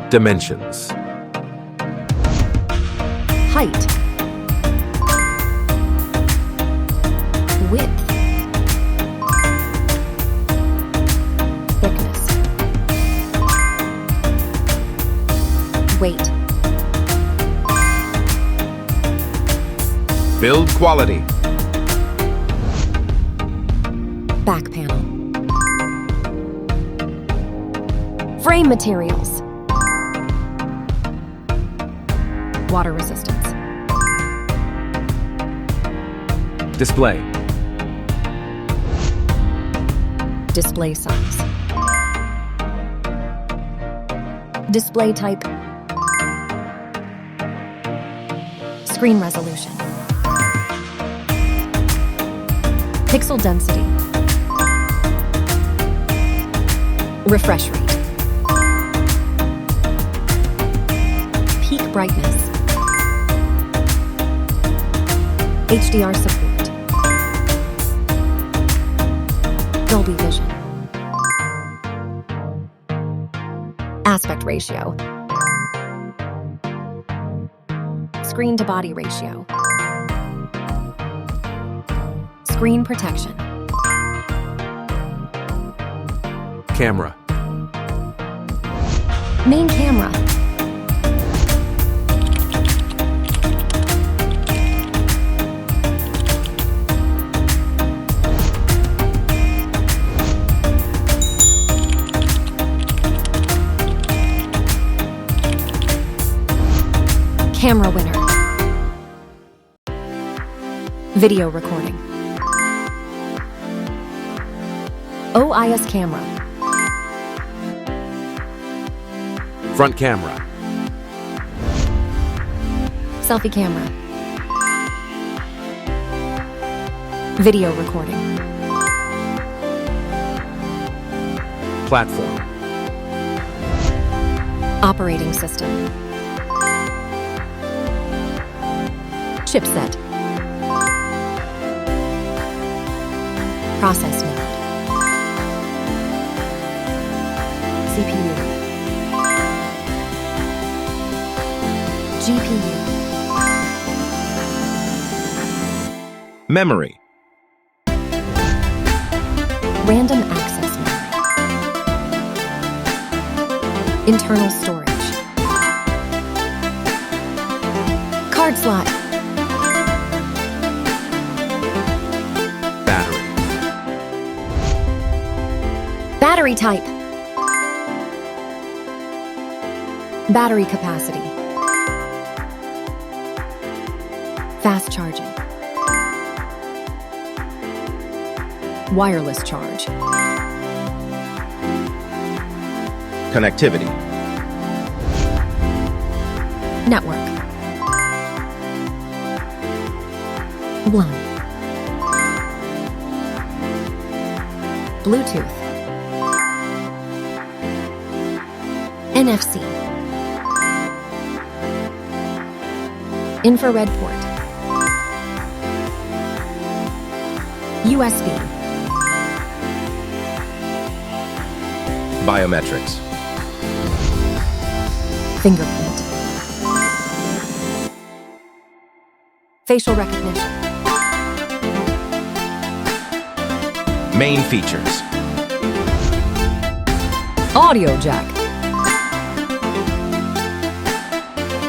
Dimensions. Height. Width. Thickness. Weight. Build quality. Back panel. Frame materials. Water resistance. Display. Display size. Display type. Screen resolution. Pixel density. Refresh rate. Peak brightness. HDR support. Dolby Vision. Aspect ratio. Screen to body ratio. Screen protection. Camera. Main camera. Camera winner. Video recording. OIS camera. Front camera. Selfie camera. Video recording. Platform. Operating system. Chipset. Process node. CPU. GPU. Memory. Random access memory. Internal storage. Card slot. Battery. Battery type. Battery capacity. Fast charging. Wireless charge. Connectivity. Network. LAN. Bluetooth. NFC. Infrared port. USB. Biometrics. Fingerprint. Facial recognition. Main features. Audio jack.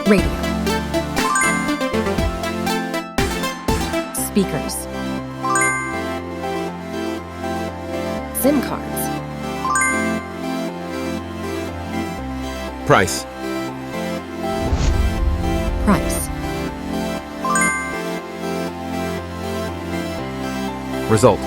Radio. Speakers. SIM cards. Price. Price. Result.